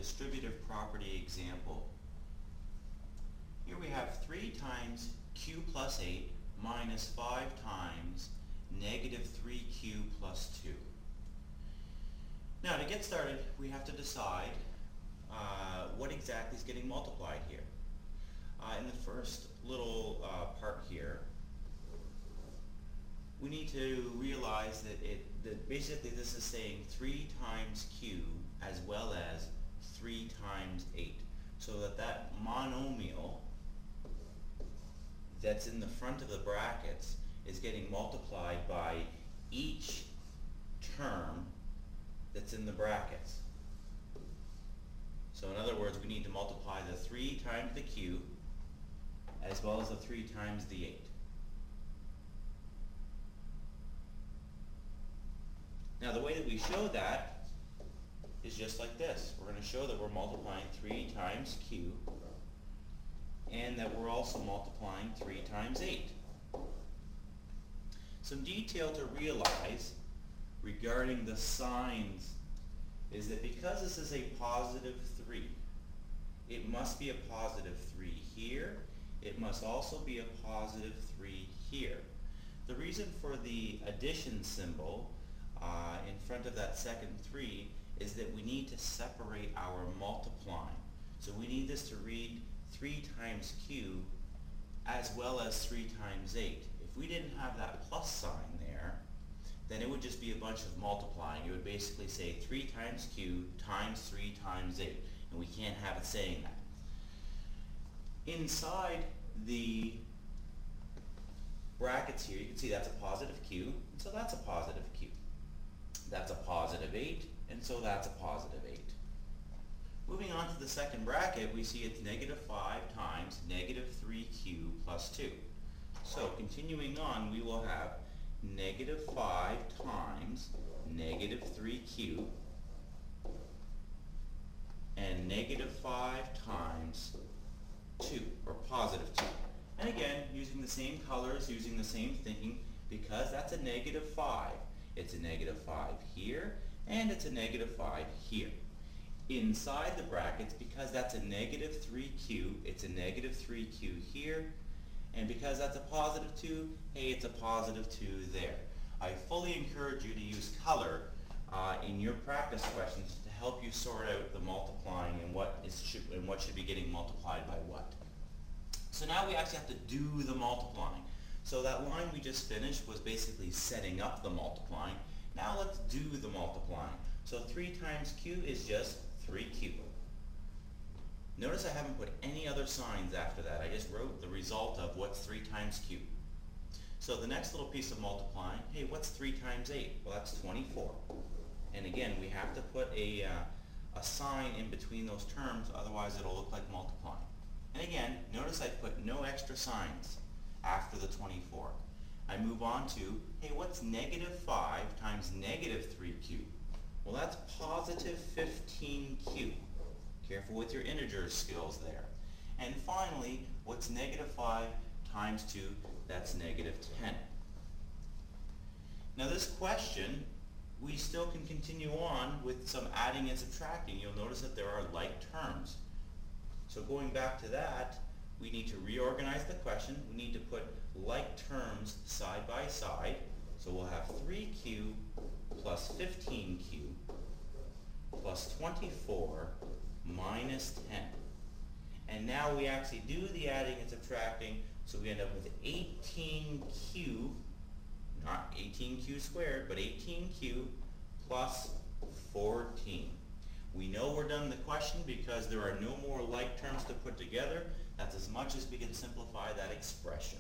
distributive property example. Here we have 3 times q plus 8 minus 5 times negative 3q plus 2. Now to get started, we have to decide what exactly is getting multiplied here. In the first little part here, we need to realize that basically this is saying 3 times q as well as 3 times 8. So that monomial that's in the front of the brackets is getting multiplied by each term that's in the brackets. So in other words, we need to multiply the 3 times the q as well as the 3 times the 8. Now the way that we show that is just like this. We're going to show that we're multiplying 3 times q and that we're also multiplying 3 times 8. Some detail to realize regarding the signs is that because this is a positive 3, it must be a positive 3 here. It must also be a positive 3 here. The reason for the addition symbol in front of that second 3 is that we need to separate our multiplying. So we need this to read 3 times q as well as 3 times 8. If we didn't have that plus sign there, then it would just be a bunch of multiplying. It would basically say 3 times q times 3 times 8, and we can't have it saying that. Inside the brackets here, you can see that's a positive q, and so that's a positive q. That's a positive 8, and so that's a positive 8. Moving on to the second bracket, we see it's negative 5 times negative 3q plus 2. So continuing on, we will have negative 5 times negative 3q and negative 5 times 2, or positive 2. And again, using the same colors, using the same thinking, because that's a negative 5. It's a negative 5 here, and it's a negative 5 here. Inside the brackets, because that's a negative 3q, it's a negative 3q here, and because that's a positive 2, hey, it's a positive 2 there. I fully encourage you to use color in your practice questions to help you sort out the multiplying and what should be getting multiplied by what. So now we actually have to do the multiplying. So that line we just finished was basically setting up the multiplying. Now let's do the multiplying. So 3 times q is just 3q. Notice I haven't put any other signs after that. I just wrote the result of what's 3 times q. So the next little piece of multiplying, hey, what's 3 times 8? Well, that's 24. And again, we have to put a sign in between those terms, otherwise it'll look like multiplying. And again, notice I put no extra signs after the 24. I move on to, hey, what's negative 5 times negative 3q? Well, that's positive 15q. Careful with your integer skills there. And finally, what's negative 5 times 2? That's negative 10. Now this question, we still can continue on with some adding and subtracting. You'll notice that there are like terms. So going back to that, we need to reorganize the question. We need to put like terms side by side. So we'll have 3q plus 15q plus 24 minus 10. And now we actually do the adding and subtracting, so we end up with 18q, not 18q squared, but 18q plus 14. We know we're done the question because there are no more like terms to put together. That's as much as we can simplify that expression.